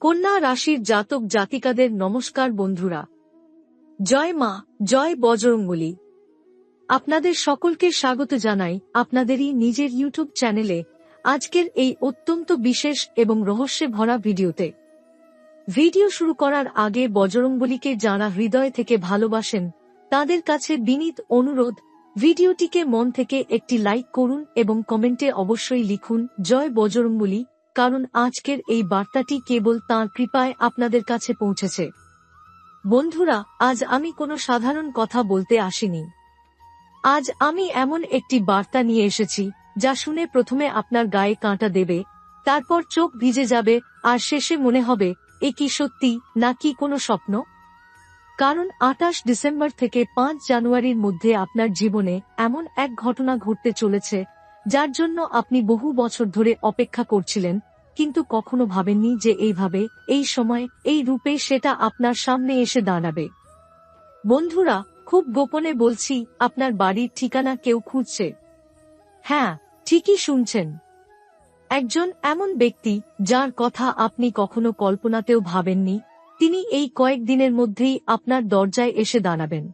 কন্যা রাশির জাতক জাতিকাদের নমস্কার বন্ধুরা। জয় মা, জয় বজরংবলী। আপনাদের সকলকে স্বাগত জানাই আপনাদেরই নিজের ইউটিউব চ্যানেলে আজকের এই অত্যন্ত বিশেষ এবং রহস্যে ভরা ভিডিওতে। ভিডিও শুরু করার আগে বজরংবলীকে যাঁরা হৃদয় থেকে ভালোবাসেন তাদের কাছে বিনীত অনুরোধ, ভিডিওটিকে মন থেকে একটি লাইক করুন এবং কমেন্টে অবশ্যই লিখুন জয় বজরংবলী, কারণ আজকের এই বার্তাটি কেবল তাঁর কৃপায় আপনাদের কাছে পৌঁছেছে। বন্ধুরা, আজ আমি কোনো সাধারণ কথা বলতে আসিনি। আজ আমি এমন একটি বার্তা নিয়ে এসেছি যা শুনে প্রথমে আপনার গায়ে কাঁটা দেবে, তারপর চোখ ভিজে যাবে, আর শেষে মনে হবে এ কি সত্যি নাকি কোনো স্বপ্ন। কারণ 28 ডিসেম্বর থেকে 5 জানুয়ারির মধ্যে আপনার জীবনে এমন এক ঘটনা ঘটতে চলেছে যার জন্য আপনি বহু বছর ধরে অপেক্ষা করছিলেন, কিন্তু কখনো ভাবেননি যে এইভাবে, এই সময়, এই রূপে সেটা আপনার সামনে এসে দাঁড়াবে। বন্ধুরা, খুব গোপনে বলছি, আপনার বাড়ির ঠিকানা কেউ খুঁজছে। হ্যাঁ, ঠিকই শুনছেন। একজন এমন ব্যক্তি যার কথা আপনি কখনো কল্পনাতেও ভাবেননি, তিনি এই কয়েকদিনের মধ্যেই আপনার দরজায় এসে দাঁড়াবেন।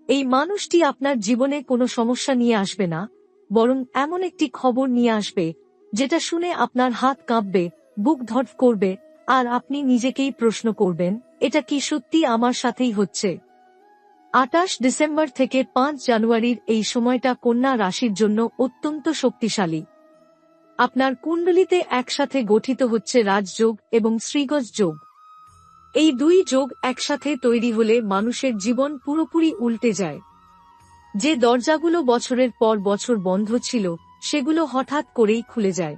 এই মানুষটি আপনার জীবনে কোনো সমস্যা নিয়ে আসবে না, বরং এমন একটি খবর নিয়ে আসবে যেটা শুনে আপনার হাত কাঁপবে, বুক ধড়ফড় করবে, আর আপনি নিজেকেই প্রশ্ন করবেন, এটা কি সত্যি আমার সাথেই হচ্ছে। 28 ডিসেম্বর থেকে 5 জানুয়ারির এই সময়টা কন্যা রাশির জন্য অত্যন্ত শক্তিশালী। আপনার কুণ্ডলিতে একসাথে গঠিত হচ্ছে রাজযোগ এবং শ্রীগজ যোগ। এই দুই যোগ একসাথে তৈরি হলে মানুষের জীবন পুরোপুরি উল্টে যায়। যে দরজাগুলো বছরের পর বছর বন্ধ ছিল সেগুলো হঠাৎ করেই খুলে যায়।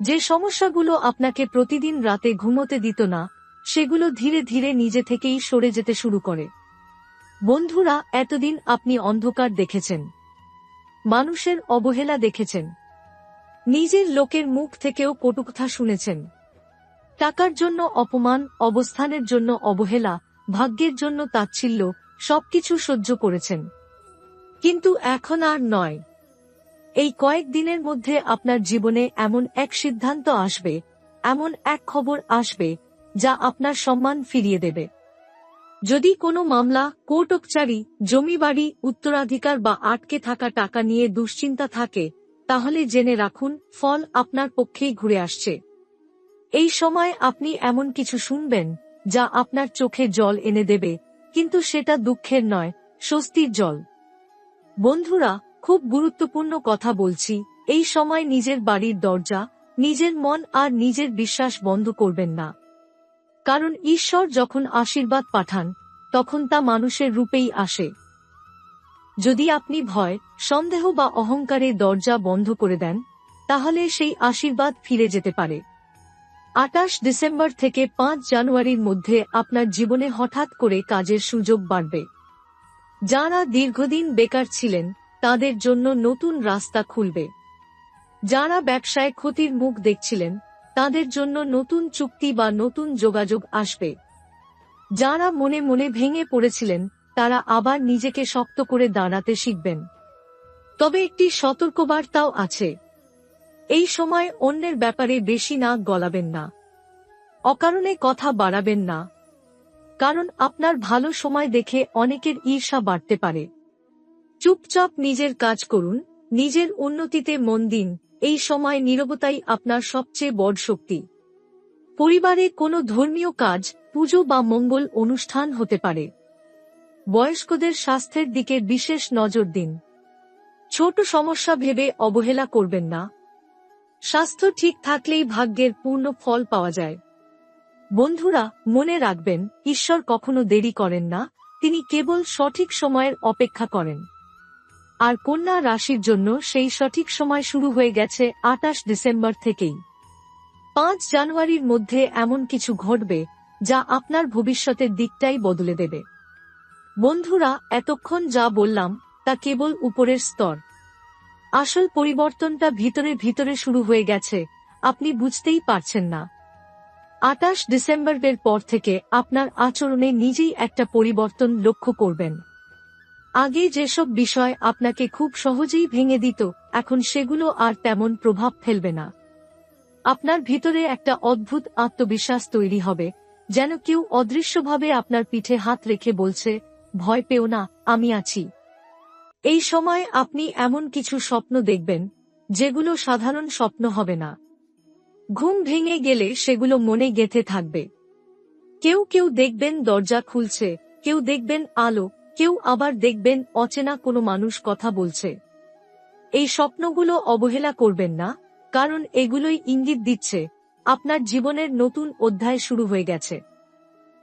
যে সমস্যাগুলো আপনাকে প্রতিদিন রাতে ঘুমোতে দিত না, সেগুলো ধীরে ধীরে নিজে থেকেই সরে যেতে শুরু করে। বন্ধুরা, এতদিন আপনি অন্ধকার দেখেছেন, মানুষের অবহেলা দেখেছেন, নিজের লোকের মুখ থেকেও কটুকথা শুনেছেন, টাকার জন্য অপমান, অবস্থানের জন্য অবহেলা, ভাগ্যের জন্য তাচ্ছিল্য, সবকিছু সহ্য করেছেন। কিন্তু এখন আর নয়। এই কয়েকদিনের মধ্যে আপনার জীবনে এমন এক সিদ্ধান্ত আসবে, এমন এক খবর আসবে যা আপনার সম্মান ফিরিয়ে দেবে। যদি কোনো মামলা, কোর্ট-কাচারি, জমিবাড়ি, উত্তরাধিকার বা আটকে থাকা টাকা নিয়ে দুশ্চিন্তা থাকে, তাহলে জেনে রাখুন, ফল আপনার পক্ষেই ঘুরে আসছে। এই সময় আপনি এমন কিছু শুনবেন যা আপনার চোখে জল এনে দেবে, কিন্তু সেটা দুঃখের নয়, স্বস্তির জল। বন্ধুরা, খুব গুরুত্বপূর্ণ কথা বলছি, এই সময় নিজের বাড়ির দরজা, নিজের মন আর নিজের বিশ্বাস বন্ধ করবেন না। কারণ ঈশ্বর যখন আশীর্বাদ পাঠান তখন তা মানুষের রূপেই আসে। যদি আপনি ভয়, সন্দেহ বা অহংকারে দরজা বন্ধ করে দেন, তাহলে সেই আশীর্বাদ ফিরে যেতে পারে। 28 ডিসেম্বর থেকে 5 জানুয়ারির মধ্যে আপনার জীবনে হঠাৎ করে কাজের সুযোগ বাড়বে। যারা দীর্ঘদিন বেকার ছিলেন তাদের জন্য নতুন রাস্তা খুলবে। যারা ব্যবসায় ক্ষতির মুখ দেখছিলেন তাদের জন্য নতুন চুক্তি বা নতুন যোগাযোগ আসবে। যারা মনে মনে ভেঙে পড়েছিলেন তারা আবার নিজেকে শক্ত করে দাঁড়াতে শিখবেন। তবে একটি সতর্কবার্তাও আছে। এই সময় অন্যের ব্যাপারে বেশি নাক গলাবেন না, অকারণে কথা বাড়াবেন না, কারণ আপনার ভালো সময় দেখে অনেকের ঈর্ষা বাড়তে পারে। চুপচাপ নিজের কাজ করুন, নিজের উন্নতিতে মন দিন। এই সময় নীরবতাই আপনার সবচেয়ে বড় শক্তি। পরিবারে কোনো ধর্মীয় কাজ, পুজো বা মঙ্গল অনুষ্ঠান হতে পারে। বয়স্কদের স্বাস্থ্যের দিকে বিশেষ নজর দিন। ছোট সমস্যা ভেবে অবহেলা করবেন না। স্বাস্থ্য ঠিক থাকলেই ভাগ্যের পূর্ণ ফল পাওয়া যায়। বন্ধুরা, মনে রাখবেন, ঈশ্বর কখনো দেরি করেন না, তিনি কেবল সঠিক সময়ের অপেক্ষা করেন। আর কন্যা রাশির জন্য সেই সঠিক সময় শুরু হয়ে গেছে 28 ডিসেম্বর থেকেই। 5 জানুয়ারির মধ্যে এমন কিছু ঘটবে যা আপনার ভবিষ্যতের দিকটাই বদলে দেবে। বন্ধুরা, এতক্ষণ যা বললাম তা কেবল উপরের স্তর। আসল পরিবর্তনটা ভিতরে ভিতরে শুরু হয়ে গেছে, আপনি বুঝতেই পারছেন না। 28 ডিসেম্বরের পর থেকে আপনার আচরণে নিজেই একটা পরিবর্তন লক্ষ্য করবেন। আগে যেসব বিষয় আপনাকে খুব সহজেই ভেঙে দিত, এখন সেগুলো আর তেমন প্রভাব ফেলবে না। আপনার ভিতরে একটা অদ্ভুত আত্মবিশ্বাস তৈরি হবে, যেন কেউ অদৃশ্যভাবে আপনার পিঠে হাত রেখে বলছে, ভয় পেও না, আমি আছি। এই সময় আপনি এমন কিছু স্বপ্ন দেখবেন যেগুলো সাধারণ স্বপ্ন হবে না। ঘুম ভেঙে গেলে সেগুলো মনে গেঁথে থাকবে। কেউ কেউ দেখবেন দরজা খুলছে, কেউ দেখবেন আলো, কেউ আবার দেখবেন অচেনা কোনো মানুষ কথা বলছে। এই স্বপ্নগুলো অবহেলা করবেন না, কারণ এগুলোই ইঙ্গিত দিচ্ছে আপনার জীবনের নতুন অধ্যায় শুরু হয়ে গেছে।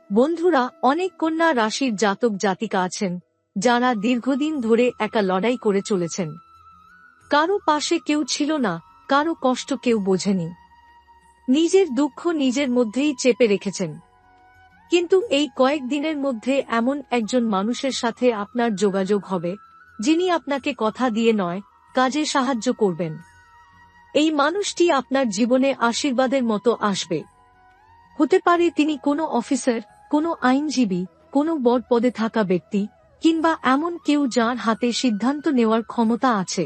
বন্ধুরা, অনেক কন্যা রাশির জাতক জাতিকা আছেন যারা দীর্ঘদিন ধরে একা লড়াই করে চলেছেন। কারো পাশে কেউ ছিল না, কারো কষ্ট কেউ বোঝেনি। নিজের দুঃখ নিজের মধ্যেই চেপে রেখেছেন। কিন্তু এই কয়েকদিনের মধ্যে এমন একজন মানুষের সাথে আপনার যোগাযোগ হবে, যিনি আপনাকে কথা দিয়ে নয়, কাজে সাহায্য করবেন। এই মানুষটি আপনার জীবনে আশীর্বাদের মতো আসবে। হতে পারে তিনি কোনো অফিসার, কোনো আইনজীবী, কোনো বড় পদে থাকা ব্যক্তি, কিংবা এমন কেউ যার হাতে সিদ্ধান্ত নেওয়ার ক্ষমতা আছে।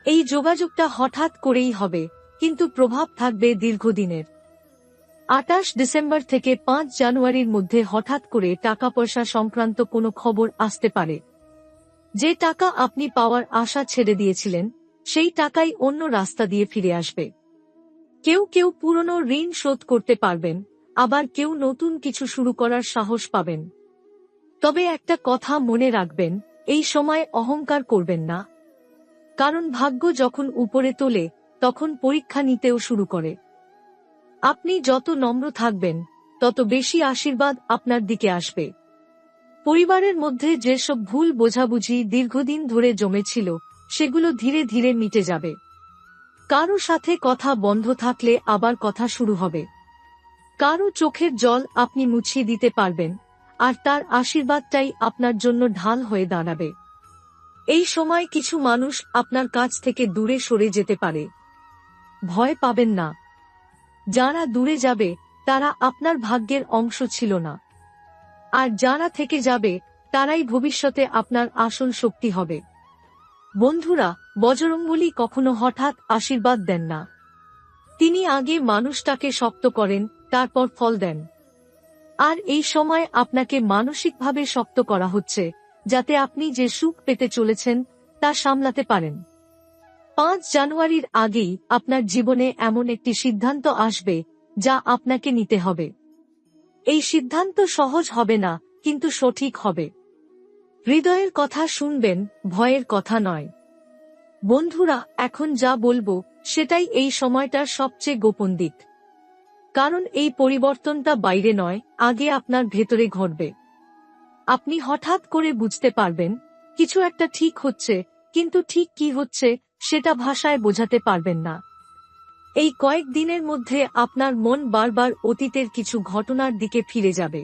এই যোগাযোগটা হঠাৎ করেই হবে, কিন্তু প্রভাব থাকবে দীর্ঘদিনের। 28 ডিসেম্বর থেকে 5 জানুয়ারির মধ্যে হঠাৎ করে টাকা পয়সা সংক্রান্ত কোনো খবর আসতে পারে। যে টাকা আপনি পাওয়ার আশা ছেড়ে দিয়েছিলেন, সেই টাকাই অন্য রাস্তা দিয়ে ফিরে আসবে। কেউ কেউ পুরনো ঋণ শোধ করতে পারবেন, আবার কেউ নতুন কিছু শুরু করার সাহস পাবেন। তবে একটা কথা মনে রাখবেন, এই সময় অহংকার করবেন না। কারণ ভাগ্য যখন উপরে তোলে, তখন পরীক্ষা নিতেও শুরু করে। আপনি যত নম্র থাকবেন, তত বেশি আশীর্বাদ আপনার দিকে আসবে। পরিবারের মধ্যে যেসব ভুল বোঝাবুঝি দীর্ঘদিন ধরে জমেছিল, সেগুলো ধীরে ধীরে মিটে যাবে। কারো সাথে কথা বন্ধ থাকলে আবার কথা শুরু হবে। কারো চোখের জল আপনি মুছিয়ে দিতে পারবেন, আর তার আশীর্বাদটাই আপনার জন্য ঢাল হয়ে দাঁড়াবে। এই সময় কিছু মানুষ আপনার কাছ থেকে দূরে সরে যেতে পারে। ভয় পাবেন না। যারা দূরে যাবে তারা আপনার ভাগ্যের অংশ ছিল না, আর যারা থেকে যাবে তারাই ভবিষ্যতে আপনার আসল শক্তি হবে। বন্ধুরা, বজরংবলী কখনো হঠাৎ আশীর্বাদ দেন না। তিনি আগে মানুষটাকে শক্ত করেন, তারপর ফল দেন। আর এই সময় আপনাকে মানসিকভাবে শক্ত করা হচ্ছে, যাতে আপনি যে সুখ পেতে চলেছেন তা সামলাতে পারেন। 5 জানুয়ারির আগেই আপনার জীবনে এমন একটি সিদ্ধান্ত আসবে যা আপনাকে নিতে হবে। এই সিদ্ধান্ত সহজ হবে না, কিন্তু সঠিক হবে। হৃদয়ের কথা শুনবেন, ভয়ের কথা নয়। বন্ধুরা, এখন যা বলবো সেটাই এই সময়টার সবচেয়ে গোপন দিক। কারণ এই পরিবর্তনটা বাইরে নয়, আগে আপনার ভেতরে ঘটবে। আপনি হঠাৎ করে বুঝতে পারবেন কিছু একটা ঠিক হচ্ছে, কিন্তু ঠিক কি হচ্ছে সেটা ভাষায় বোঝাতে পারবেন না। এই কয়েক দিনের মধ্যে আপনার মন বারবার অতীতের কিছু ঘটনার দিকে ফিরে যাবে।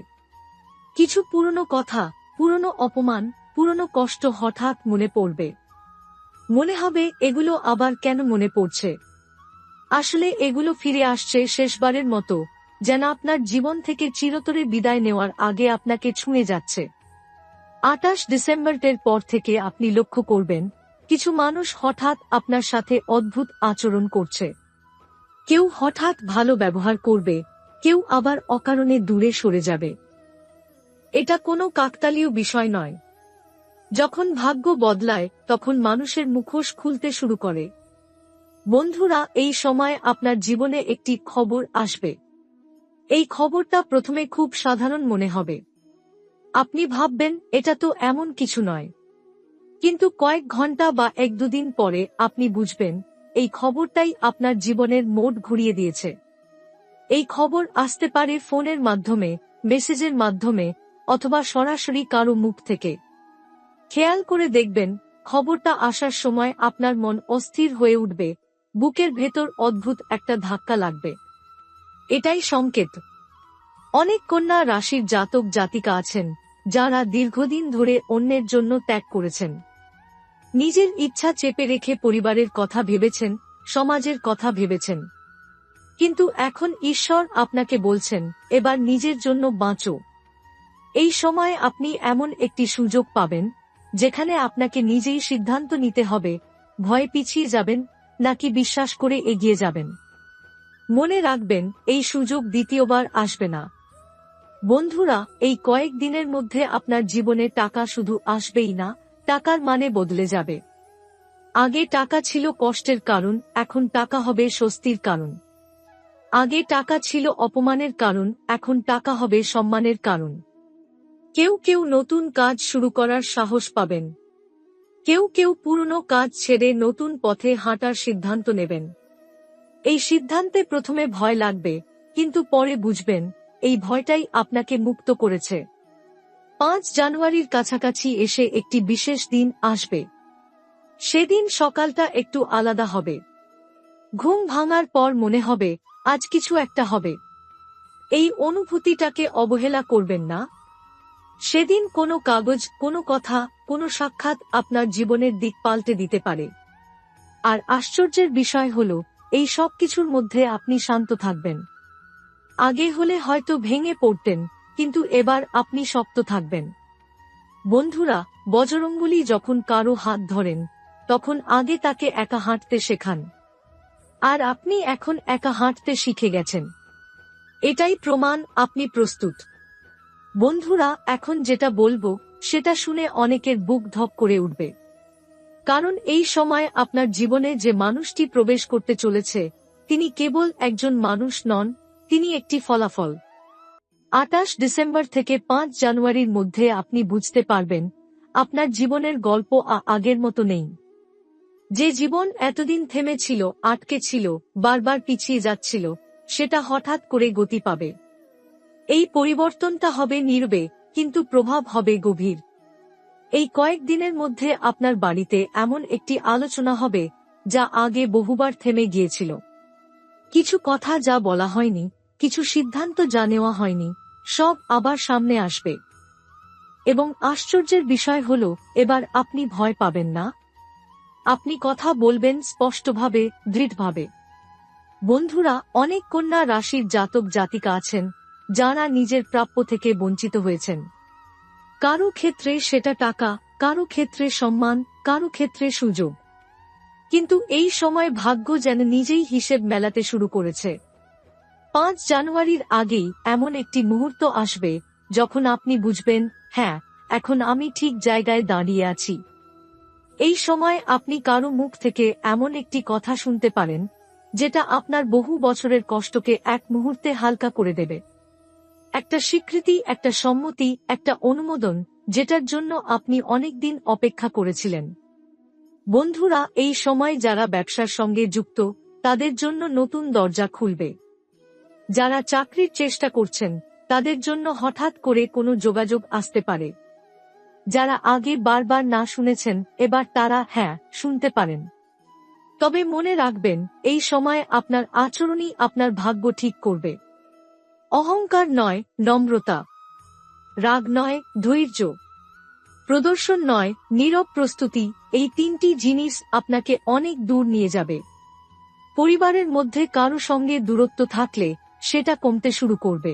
কিছু পুরনো কথা, পুরনো অপমান, পুরনো কষ্ট হঠাৎ মনে পড়বে। মনে হবে এগুলো আবার কেন মনে পড়ছে। আসলে এগুলো ফিরে আসছে শেষবারের মতো, যেন আপনার জীবন থেকে চিরতরে বিদায় নেওয়ার আগে আপনাকে ছুঁয়ে যাচ্ছে। 28 ডিসেম্বরের পর থেকে আপনি লক্ষ্য করবেন কিছু মানুষ হঠাৎ আপনার সাথে অদ্ভুত আচরণ করছে। কেউ হঠাৎ ভালো ব্যবহার করবে, কেউ আবার অকারণে দূরে সরে যাবে। এটা কোনো কাকতালীয় বিষয় নয়। যখন ভাগ্য বদলায়, তখন মানুষের মুখোশ খুলতে শুরু করে। বন্ধুরা, এই সময় আপনার জীবনে একটি খবর আসবে। এই খবরটা প্রথমে খুব সাধারণ মনে হবে। আপনি ভাববেন এটা তো এমন কিছু নয়। কিন্তু কয়েক ঘন্টা বা 1-2 দিন পরে আপনি বুঝবেন এই খবরটাই আপনার জীবনের মোড় ঘুরিয়ে দিয়েছে। এই খবর আসতে পারে ফোনের মাধ্যমে, মেসেজের মাধ্যমে, অথবা সরাসরি কারো মুখ থেকে। খেয়াল করে দেখবেন, খবরটা আসার সময় আপনার মন অস্থির হয়ে উঠবে, বুকের ভেতর অদ্ভুত একটা ধাক্কা লাগবে। এটাই সংকেত। অনেক কন্যা রাশির জাতক জাতিকা আছেন যারা দীর্ঘদিন ধরে অন্যের জন্য ত্যাগ করেছেন। নিজের ইচ্ছা চেপে রেখে পরিবারের কথা ভেবেছেন, সমাজের কথা ভেবেছেন। কিন্তু এখন ঈশ্বর আপনাকে বলছেন, এবার নিজের জন্য বাঁচো। এই সময় আপনি এমন একটি সুযোগ পাবেন যেখানে আপনাকে নিজেই সিদ্ধান্ত নিতে হবে, ভয়ে পিছিয়ে যাবেন নাকি বিশ্বাস করে এগিয়ে যাবেন। মনে রাখবেন, এই সুযোগ দ্বিতীয়বার আসবে না। বন্ধুরা, এই কয়েক দিনের মধ্যে আপনার জীবনে টাকা শুধু আসবেই না, টাকার মানে বদলে যাবে। আগে টাকা ছিল কষ্টের কারণ, এখন টাকা হবে স্বস্তির কারণ। আগে টাকা ছিল অপমানের কারণ, এখন টাকা হবে সম্মানের কারণ। কেউ কেউ নতুন কাজ শুরু করার সাহস পাবেন। কেউ কেউ পুরনো কাজ ছেড়ে নতুন পথে হাঁটার সিদ্ধান্ত নেবেন। এই সিদ্ধান্তে প্রথমে ভয় লাগবে, কিন্তু পরে বুঝবেন এই ভয়টাই আপনাকে মুক্ত করেছে। 5 জানুয়ারির কাছাকাছি এসে একটি বিশেষ দিন আসবে। সেদিন সকালটা একটু আলাদা হবে। ঘুম ভাঙার পর মনে হবে আজ কিছু একটা হবে। এই অনুভূতিটাকে অবহেলা করবেন না। সেদিন কোনো কাগজ, কোনো কথা, কোনো সাক্ষাৎ আপনার জীবনের দিক পাল্টে দিতে পারে। আর আশ্চর্যের বিষয় হলো, এই সব কিছুর মধ্যে আপনি শান্ত থাকবেন। আগে হলে হয়তো ভেঙে পড়তেন, কিন্তু এবার আপনি শক্ত থাকবেন। বন্ধুরা, বজরঙ্গলী যখন কারো হাত ধরেন, তখন আগে তাকে একা হাঁটতে শেখান। আর আপনি এখন একা হাঁটতে শিখে গেছেন। এটাই প্রমাণ আপনি প্রস্তুত। বন্ধুরা, এখন যেটা বলবো সেটা শুনে অনেকের বুক ধপ করে উঠবে। কারণ এই সময় আপনার জীবনে যে মানুষটি প্রবেশ করতে চলেছে, তিনি কেবল একজন মানুষ নন, তিনি একটি ফলাফল। 28 ডিসেম্বর থেকে 5 জানুয়ারির মধ্যে আপনি বুঝতে পারবেন আপনার জীবনের গল্প আগের মতো নেই। যে জীবন এতদিন থেমেছিল, আটকে ছিল, বারবার পিছিয়ে যাচ্ছিল, সেটা হঠাৎ করে গতি পাবে। এই পরিবর্তনটা হবে নীরবে, কিন্তু প্রভাব হবে গভীর। এই কয়েক দিনের মধ্যে আপনার বাড়িতে এমন একটি আলোচনা হবে যা আগে বহুবার থেমে গিয়েছিল। কিছু কথা যা বলা হয়নি, কিছু সিদ্ধান্ত যা নেওয়া হয়নি, সব আবার সামনে আসবে। এবং আশ্চর্যের বিষয় হলো, এবার আপনি ভয় পাবেন না। আপনি কথা বলবেন স্পষ্টভাবে, দৃঢ়ভাবে। বন্ধুরা, অনেক কন্যা রাশির জাতক জাতিকা আছেন যারা নিজের প্রাপ্য থেকে বঞ্চিত হয়েছেন। কারো ক্ষেত্রে সেটা টাকা, কারো ক্ষেত্রে সম্মান, কারো ক্ষেত্রে সুযোগ। কিন্তু এই সময় ভাগ্য যেন নিজেই হিসেব মেলাতে শুরু করেছে। 5 জানুয়ারির আগেই এমন একটি মুহূর্ত আসবে যখন আপনি বুঝবেন, হ্যাঁ, এখন আমি ঠিক জায়গায় দাঁড়িয়ে আছি। এই সময় আপনি কারো মুখ থেকে এমন একটি কথা শুনতে পারেন যেটা আপনার বহু বছরের কষ্টকে এক মুহূর্তে হালকা করে দেবে। একটা স্বীকৃতি, একটা সম্মতি, একটা অনুমোদন, যেটার জন্য আপনি অনেকদিন অপেক্ষা করেছিলেন। বন্ধুরা, এই সময় যারা ব্যবসার সঙ্গে যুক্ত, তাদের জন্য নতুন দরজা খুলবে। যারা চাকরির চেষ্টা করছেন, তাদের জন্য হঠাৎ করে কোনো যোগাযোগ আসতে পারে। যারা আগে বারবার না শুনেছেন, এবার তারা হ্যাঁ শুনতে পারেন। তবে মনে রাখবেন, এই সময় আপনার আচরণই আপনার ভাগ্য ঠিক করবে। অহংকার নয়, নম্রতা। রাগ নয়, ধৈর্য। প্রদর্শন নয়, নীরব প্রস্তুতি, এই 3টি জিনিস আপনাকে অনেক দূর নিয়ে যাবে। পরিবারের মধ্যে কারো সঙ্গে দূরত্ব থাকলে সেটা কমতে শুরু করবে।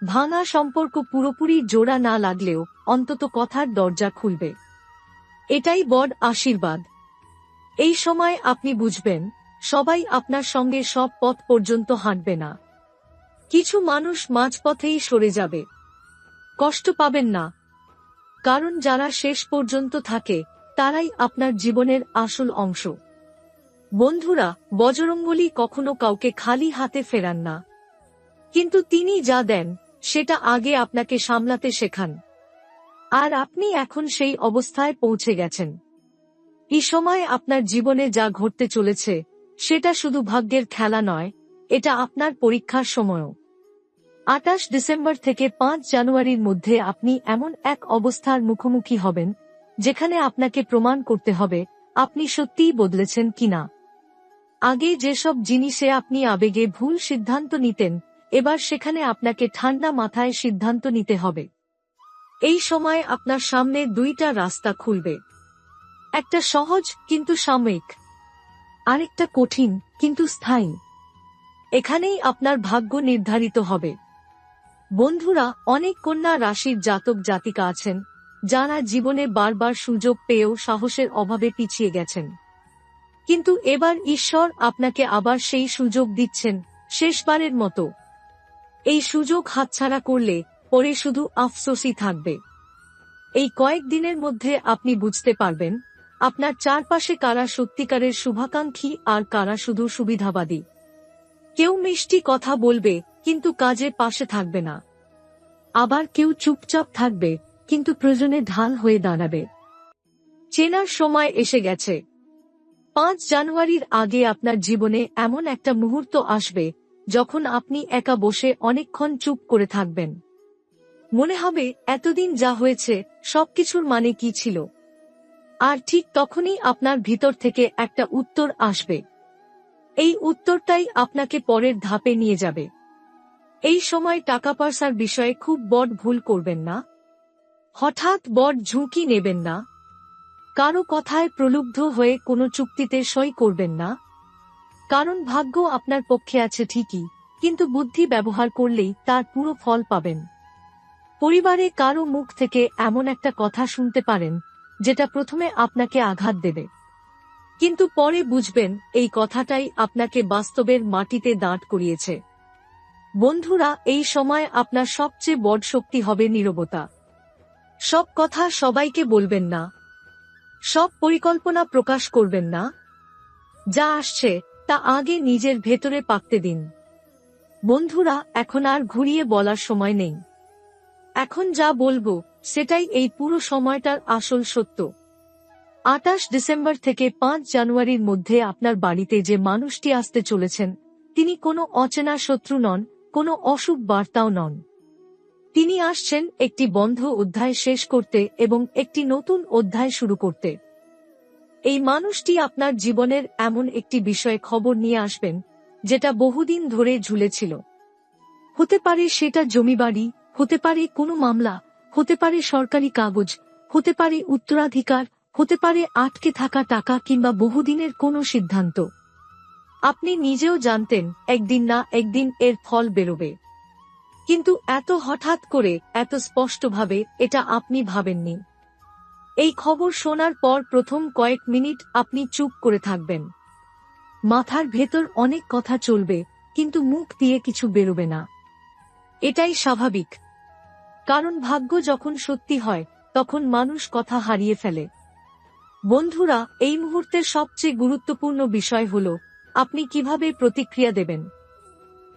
ভাঙা সম্পর্ক পুরোপুরি জোড়া না লাগলেও অন্তত কথার দরজা খুলবে। এটাই বড় আশীর্বাদ। এই সময় আপনি বুঝবেন, সবাই আপনার সঙ্গে সব পথ পর্যন্ত হাঁটবে না। কিছু মানুষ মাঝপথেই সরে যাবে। কষ্ট পাবেন না, কারণ যারা শেষ পর্যন্ত থাকে তারাই আপনার জীবনের আসল অংশ। বন্ধুরা, বজরঙ্গলী কখনো কাউকে খালি হাতে ফেরান না, কিন্তু তিনি যা দেন সেটা আগে আপনাকে সামলাতে শেখান। আর আপনি এখন সেই অবস্থায় পৌঁছে গেছেন। এই সময় আপনার জীবনে যা ঘটতে চলেছে সেটা শুধু ভাগ্যের খেলা নয়, এটা আপনার পরীক্ষার সময়ও। 28 ডিসেম্বর থেকে 5 জানুয়ারির মধ্যে আপনি এমন এক অবস্থার মুখোমুখি হবেন যেখানে আপনাকে প্রমাণ করতে হবে আপনি সত্যিই বদলেছেন কিনা। আগে যেসব জিনিসে আপনি আবেগে ভুল সিদ্ধান্ত নিতেন, এবার সেখানে আপনাকে ঠান্ডা মাথায় সিদ্ধান্ত নিতে হবে। এই সময় আপনার সামনে 2টা রাস্তা খুলবে। একটা সহজ কিন্তু সাময়িক, আরেকটা কঠিন কিন্তু স্থায়ী। এখানেই আপনার ভাগ্য নির্ধারিত হবে। বন্ধুরা, অনেক কন্যা রাশির জাতক জাতিকা আছেন যারা জীবনে বারবার সুযোগ পেয়েও সাহসের অভাবে পিছিয়ে গেছেন। কিন্তু এবার ঈশ্বর আপনাকে আবার সেই সুযোগ দিচ্ছেন, শেষবারের মতো। এই সুযোগ হাতছাড়া করলে পরে শুধু আফসোসই থাকবে। এই কয়েকদিনের মধ্যে আপনি বুঝতে পারবেন আপনার চারপাশে কারা সত্যিকারের শুভাকাঙ্ক্ষী আর কারা শুধু সুবিধাবাদী। কেউ মিষ্টি কথা বলবে কিন্তু কাজে পাশে থাকবে না, আবার কেউ চুপচাপ থাকবে কিন্তু প্রয়োজনে ঢাল হয়ে দাঁড়াবে। চেনার সময় এসে গেছে। 5 জানুয়ারির আগে আপনার জীবনে এমন একটা মুহূর্ত আসবে যখন আপনি একা বসে অনেকক্ষণ চুপ করে থাকবেন। মনে হবে এতদিন যা হয়েছে সবকিছুর মানে কি ছিল। আর ঠিক তখনই আপনার ভিতর থেকে একটা উত্তর আসবে। এই উত্তরটাই আপনাকে পরের ধাপে নিয়ে যাবে। এই সময় টাকা পয়সার বিষয়ে খুব বড় ভুল করবেন না। হঠাৎ বড় ঝুঁকি নেবেন না। কারো কথায় প্রলুব্ধ হয়ে কোনো চুক্তিতে সই করবেন না। কারণ ভাগ্য আপনার পক্ষে আছে ঠিকই, কিন্তু বুদ্ধি ব্যবহার করলেই তার পুরো ফল পাবেন। পরিবারে কারো মুখ থেকে এমন একটা কথা শুনতে পারেন যেটা প্রথমে আপনাকে আঘাত দেবে, কিন্তু পরে বুঝবেন এই কথাটাই আপনাকে বাস্তবের মাটিতে দাঁড় করিয়েছে। বন্ধুরা, এই সময় আপনার সবচেয়ে বড় শক্তি হবে নীরবতা। সব কথা সবাইকে বলবেন না, সব পরিকল্পনা প্রকাশ করবেন না। যা আসছে তা আগে নিজের ভেতরে পাকতে দিন। বন্ধুরা, এখন আর ঘুরিয়ে বলার সময় নেই। এখন যা বলবো সেটাই এই পুরো সময়টার আসল সত্য। 28 ডিসেম্বর থেকে 5 জানুয়ারির মধ্যে আপনার বাড়িতে যে মানুষটি আসতে চলেছেন তিনি কোনো অচেনা শত্রু নন, কোনো অশুভ বার্তাও নন। তিনি আসছেন একটি বন্ধ অধ্যায় শেষ করতে এবং একটি নতুন অধ্যায় শুরু করতে। এই মানুষটি আপনার জীবনের এমন একটি বিষয়ে খবর নিয়ে আসবেন যেটা বহুদিন ধরে ঝুলেছিল। হতে পারে সেটা জমিবাড়ি, হতে পারে কোনো মামলা, হতে পারে সরকারি কাগজ, হতে পারে উত্তরাধিকার, হতে পারে আটকে থাকা টাকা কিংবা বহুদিনের কোনো সিদ্ধান্ত। আপনি নিজেও জানতেন একদিন না একদিন এর ফল বেরোবে, কিন্তু এত হঠাৎ করে, এত স্পষ্টভাবে এটা আপনি ভাবেননি। এই খবর শোনার পর প্রথম কয়েক মিনিট আপনি চুপ করে থাকবেন। মাথার ভেতর অনেক কথা চলবে, কিন্তু মুখ দিয়ে কিছু বেরোবে না। এটাই স্বাভাবিক, কারণ ভাগ্য যখন সত্যি হয় তখন মানুষ কথা হারিয়ে ফেলে। বন্ধুরা, এই মুহূর্তের সবচেয়ে গুরুত্বপূর্ণ বিষয় হল আপনি কিভাবে প্রতিক্রিয়া দেবেন।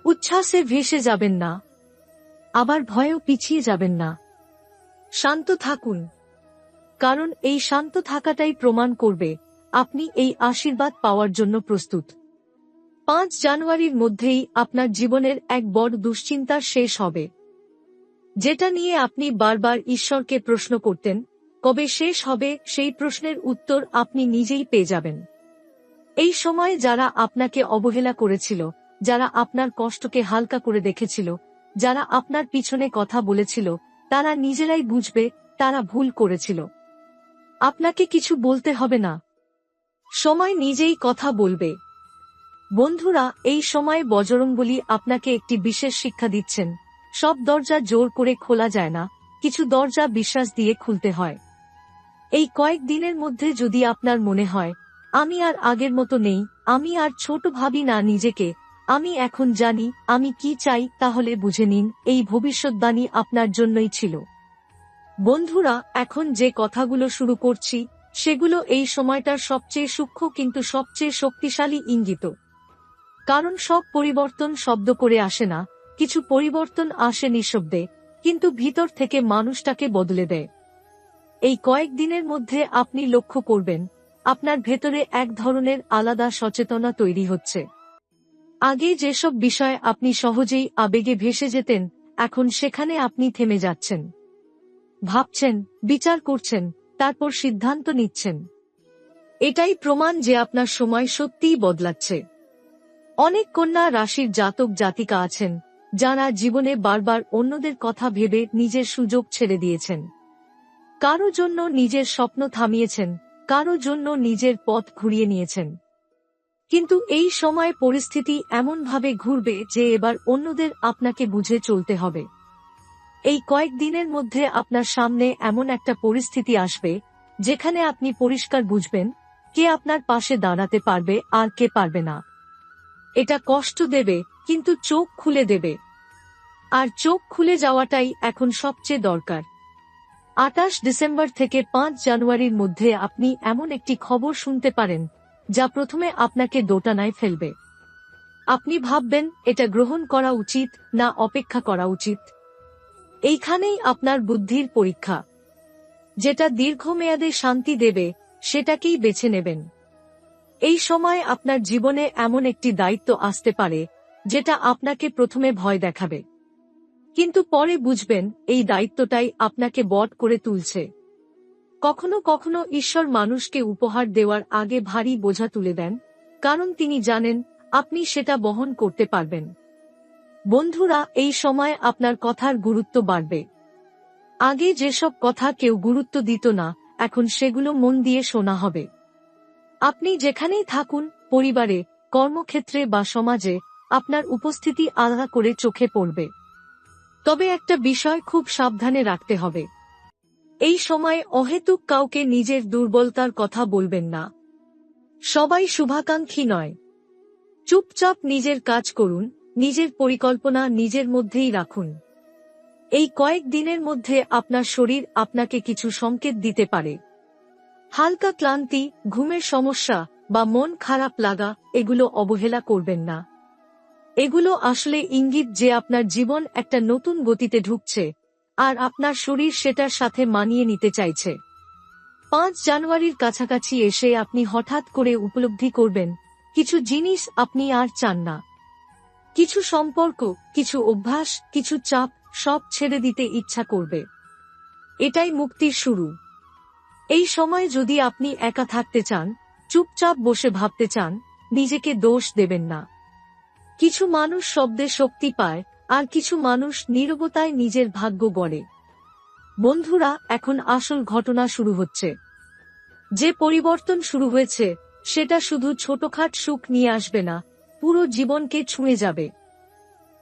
উচ্ছ্বাসে ভেসে যাবেন না, আবার ভয়েও পিছিয়ে যাবেন না। শান্ত থাকুন, কারণ এই শান্ত থাকাটাই প্রমাণ করবে আপনি এই আশীর্বাদ পাওয়ার জন্য প্রস্তুত। 5 জানুয়ারির মধ্যেই আপনার জীবনের এক বড় দুশ্চিন্তার শেষ হবে, যেটা নিয়ে আপনি বারবার ঈশ্বরকে প্রশ্ন করতেন। কবে শেষ হবে সেই প্রশ্নের উত্তর আপনি নিজেই পেয়ে যাবেন। এই সময় যারা আপনাকে অবহেলা করেছিল, যারা আপনার কষ্টকে হালকা করে দেখেছিল, যারা আপনার পিছনে কথা বলেছিল, তারা নিজেরাই বুঝবে তারা ভুল করেছিল। আপনাকে কিছু বলতে হবে না, সময় নিজেই কথা বলবে। বন্ধুরা, এই সময় বজরংবলী আপনাকে একটি বিশেষ শিক্ষা দিচ্ছেন। সব দরজা জোর করে খোলা যায় না, কিছু দরজা বিশ্বাস দিয়ে খুলতে হয়। এই কয়েক দিনের মধ্যে যদি আপনার মনে হয় আমি আর আগের মতো নেই, আমি আর ছোট ভাবি না নিজেকে, আমি এখন জানি আমি কি চাই, তাহলে বুঝে নিন এই ভবিষ্যদ্বাণী আপনার জন্যই ছিল। বন্ধুরা, এখন যে কথাগুলো শুরু করছি সেগুলো এই সময়টার সবচেয়ে সূক্ষ্ম কিন্তু সবচেয়ে শক্তিশালী ইঙ্গিত। কারণ সব পরিবর্তন শব্দ করে আসে না, কিছু পরিবর্তন আসে নিঃশব্দে, কিন্তু ভিতর থেকে মানুষটাকে বদলে দেয়। এই কয়েকদিনের মধ্যে আপনি লক্ষ্য করবেন আপনার ভেতরে এক ধরনের আলাদা সচেতনতা তৈরি হচ্ছে। আগে যেসব বিষয়ে আপনি সহজেই আবেগে ভেসে যেতেন, এখন সেখানে আপনি থেমে যাচ্ছেন, ভাবছেন, বিচার করছেন, তারপর সিদ্ধান্ত নিচ্ছেন। এটাই প্রমাণ যে আপনার সময় সত্যিই বদলাচ্ছে। অনেক কন্যা রাশির জাতক জাতিকা আছেন যারা জীবনে বারবার অন্যদের কথা ভেবে নিজের সুযোগ ছেড়ে দিয়েছেন। কারো জন্য নিজের স্বপ্ন থামিয়েছেন, কারো জন্য নিজের পথ ঘুরিয়ে নিয়েছেন। কিন্তু এই সময় পরিস্থিতি এমনভাবে ঘুরবে যে এবার অন্যদের আপনাকে বুঝে চলতে হবে। এই কয়েকদিনের মধ্যে আপনার সামনে এমন একটা পরিস্থিতি আসবে যেখানে আপনি পরিষ্কার বুঝবেন কে আপনার পাশে দাঁড়াতে পারবে আর কে পারবে না। এটা কষ্ট দেবে, কিন্তু চোখ খুলে দেবে। আর চোখ খুলে যাওয়াটাই এখন সবচেয়ে দরকার। 28 ডিসেম্বর থেকে 5 জানুয়ারির মধ্যে আপনি এমন একটি খবর শুনতে পারেন যা প্রথমে আপনাকে দোটানায় ফেলবে। আপনি ভাববেন এটা গ্রহণ করা উচিত না অপেক্ষা করা উচিত। এইখানেই আপনার বুদ্ধির পরীক্ষা। যেটা দীর্ঘমেয়াদে শান্তি দেবে সেটাকেই বেছে নেবেন। এই সময় আপনার জীবনে এমন একটি দায়িত্ব আসতে পারে যেটা আপনাকে প্রথমে ভয় দেখাবে, কিন্তু পরে বুঝবেন এই দায়িত্বটাই আপনাকে বড় করে তুলছে। কখনো কখনো ঈশ্বর মানুষকে উপহার দেওয়ার আগে ভারী বোঝা তুলে দেন, কারণ তিনি জানেন আপনি সেটা বহন করতে পারবেন। বন্ধুরা, এই সময় আপনার কথার গুরুত্ব বাড়বে। আগে যেসব কথা কেউ গুরুত্ব দিত না, এখন সেগুলো মন দিয়ে শোনা হবে। আপনি যেখানেই থাকুন, পরিবারে, কর্মক্ষেত্রে বা সমাজে, আপনার উপস্থিতি আলাদা করে চোখে পড়বে। তবে একটা বিষয় খুব সাবধানে রাখতে হবে। এই সময় অহেতুক কাউকে নিজের দুর্বলতার কথা বলবেন না। সবাই শুভাকাঙ্ক্ষী নয়। চুপচাপ নিজের কাজ করুন, নিজের পরিকল্পনা নিজের মধ্যেই রাখুন। এই কয়েক দিনের মধ্যে আপনার শরীর আপনাকে কিছু সংকেত দিতে পারে। হালকা ক্লান্তি, ঘুমের সমস্যা বা মন খারাপ লাগা, এগুলো অবহেলা করবেন না। এগুলো আসলে ইঙ্গিত যে আপনার জীবন একটা নতুন গতিতে ঢুকছে, আর আপনার শরীর সেটার সাথে মানিয়ে নিতে চাইছে। 5 জানুয়ারির কাছাকাছি এসে আপনি হঠাৎ করে উপলব্ধি করবেন কিছু জিনিস আপনি আর চান না। কিছু সম্পর্ক, কিছু অভ্যাস, কিছু চাপ, সব ছেড়ে দিতে ইচ্ছা করবে। এটাই মুক্তির শুরু। এই সময় যদি আপনি একা থাকতে চান, চুপচাপ বসে ভাবতে চান, নিজেকে দোষ দেবেন না। কিছু মানুষ শব্দে শক্তি পায়, আর কিছু মানুষ নীরবতায় নিজের ভাগ্য গড়ে। বন্ধুরা, এখন আসল ঘটনা শুরু হচ্ছে। যে পরিবর্তন শুরু হয়েছে সেটা শুধু ছোটখাট সুখ নিয়ে আসবে না, পুরো জীবনকে ছুঁয়ে যাবে।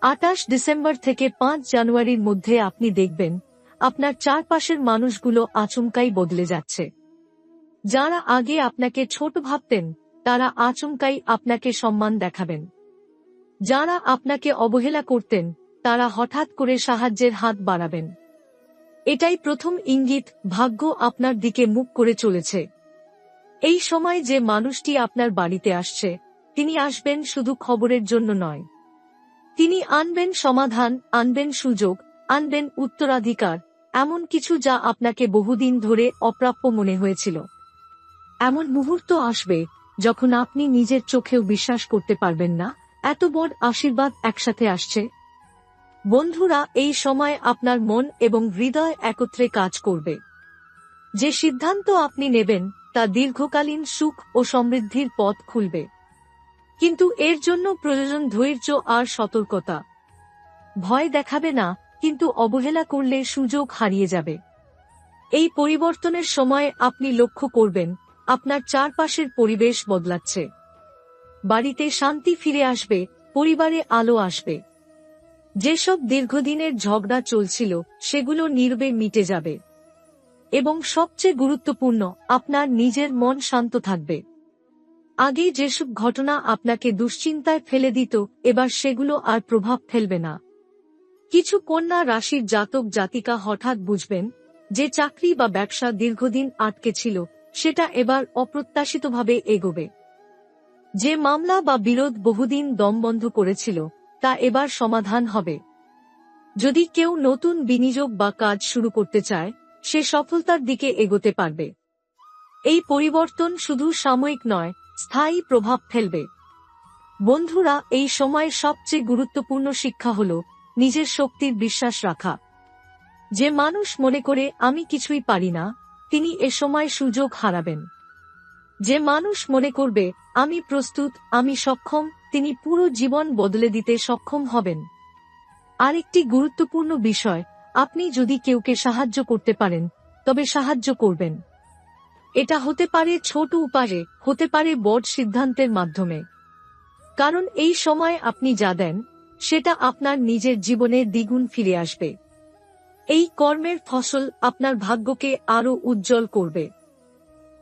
28 ডিসেম্বর থেকে 5 জানুয়ারির মধ্যে আপনি দেখবেন আপনার চারপাশের মানুষগুলো আচমকাই বদলে যাচ্ছে। যারা আগে আপনাকে ছোট ভাবতেন, তারা আচমকাই আপনাকে সম্মান দেখাবেন। যারা আপনাকে অবহেলা করতেন, তারা হঠাৎ করে সাহায্যের হাত বাড়াবেন। এটাই প্রথম ইঙ্গিত ভাগ্য আপনার দিকে মুখ করে চলেছে। এই সময় যে মানুষটি আপনার বাড়িতে আসছে, তিনি আসবেন শুধু খবরের জন্য নয়। তিনি আনবেন সমাধান, আনবেন সুযোগ, আনবেন উত্তরাধিকার, এমন কিছু যা আপনাকে বহুদিন ধরে অপ্রাপ্য মনে হয়েছিল। এমন মুহূর্ত আসবে যখন আপনি নিজের চোখেও বিশ্বাস করতে পারবেন না, এত বড় আশীর্বাদ একসাথে আসছে। বন্ধুরা, এই সময় আপনার মন এবং হৃদয় একত্রে কাজ করবে। যে সিদ্ধান্ত আপনি নেবেন তা দীর্ঘকালীন সুখ ও সমৃদ্ধির পথ খুলবে। কিন্তু এর জন্য প্রয়োজন ধৈর্য আর সতর্কতা। ভয় দেখাবে না, কিন্তু অবহেলা করলে সুযোগ হারিয়ে যাবে। এই পরিবর্তনের সময় আপনি লক্ষ্য করবেন আপনার চারপাশের পরিবেশ বদলাচ্ছে। বাড়িতে শান্তি ফিরে আসবে, পরিবারে আলো আসবে। যেসব দীর্ঘদিনের ঝগড়া চলছিল সেগুলো নীরবে মিটে যাবে। এবং সবচেয়ে গুরুত্বপূর্ণ, আপনার নিজের মন শান্ত থাকবে। আগে যেসব ঘটনা আপনাকে দুশ্চিন্তায় ফেলে দিত, এবার সেগুলো আর প্রভাব ফেলবে না। কিছু কন্যা রাশির জাতক জাতিকা হঠাৎ বুঝবেন যে চাকরি বা ব্যবসা দীর্ঘদিন আটকে ছিল, সেটা এবার অপ্রত্যাশিতভাবে এগোবে। যে মামলা বা বিরোধ বহুদিন দমবন্ধ করেছিল, তা এবার সমাধান হবে। যদি কেউ নতুন বিনিয়োগ বা কাজ শুরু করতে চায়, সে সফলতার দিকে এগোতে পারবে। এই পরিবর্তন শুধু সাময়িক নয়, স্থায়ী প্রভাব ফেলবে। বন্ধুরা, এই সময়ের সবচেয়ে গুরুত্বপূর্ণ শিক্ষা হল নিজের শক্তির বিশ্বাস রাখা। যে মানুষ মনে করে আমি কিছুই পারি না, তিনি এ সময় সুযোগ হারাবেন। যে মানুষ মনে করবে আমি প্রস্তুত, আমি সক্ষম, তিনি পুরো জীবন বদলে দিতে সক্ষম হবেন। আরেকটি গুরুত্বপূর্ণ বিষয়, আপনি যদি কেউকে সাহায্য করতে পারেন, তবে সাহায্য করবেন। এটা হতে পারে ছোট উপায়ে, হতে পারে বড় সিদ্ধান্তের মাধ্যমে। কারণ এই সময় আপনি যা দেন, সেটা আপনার নিজের জীবনে দ্বিগুণ ফিরে আসবে। এই কর্মের ফসল আপনার ভাগ্যকে আরো উজ্জ্বল করবে।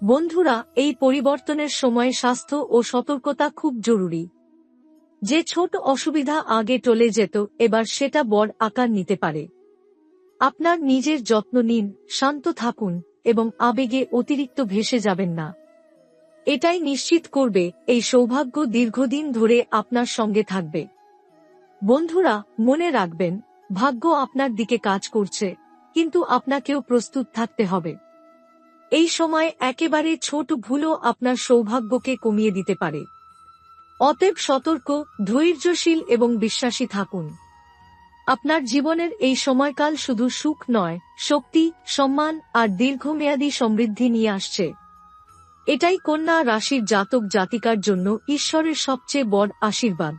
বন্ধুরা, এই পরিবর্তনের সময় স্বাস্থ্য ও সতর্কতা খুব জরুরি। যে ছোট অসুবিধা আগে টলে যেত, এবার সেটা বড় আকার নিতে পারে। আপনার নিজের যত্ন নিন, শান্ত থাকুন এবং আবেগে অতিরিক্ত ভেসে যাবেন না। এটাই নিশ্চিত করবে এই সৌভাগ্য দীর্ঘদিন ধরে আপনার সঙ্গে থাকবে। বন্ধুরা, মনে রাখবেন, ভাগ্য আপনার দিকে কাজ করছে, কিন্তু আপনাকেও প্রস্তুত থাকতে হবে। এই সময় একেবারে ছোট ভুলও আপনার সৌভাগ্যকে কমিয়ে দিতে পারে। অতএব সতর্ক, ধৈর্যশীল এবং বিশ্বাসী থাকুন। আপনার জীবনের এই সময়কাল শুধু সুখ নয়, শক্তি, সম্মান আর দীর্ঘমেয়াদী সমৃদ্ধি নিয়ে আসছে। এটাই কন্যা রাশির জাতক জাতিকার জন্য ঈশ্বরের সবচেয়ে বড় আশীর্বাদ।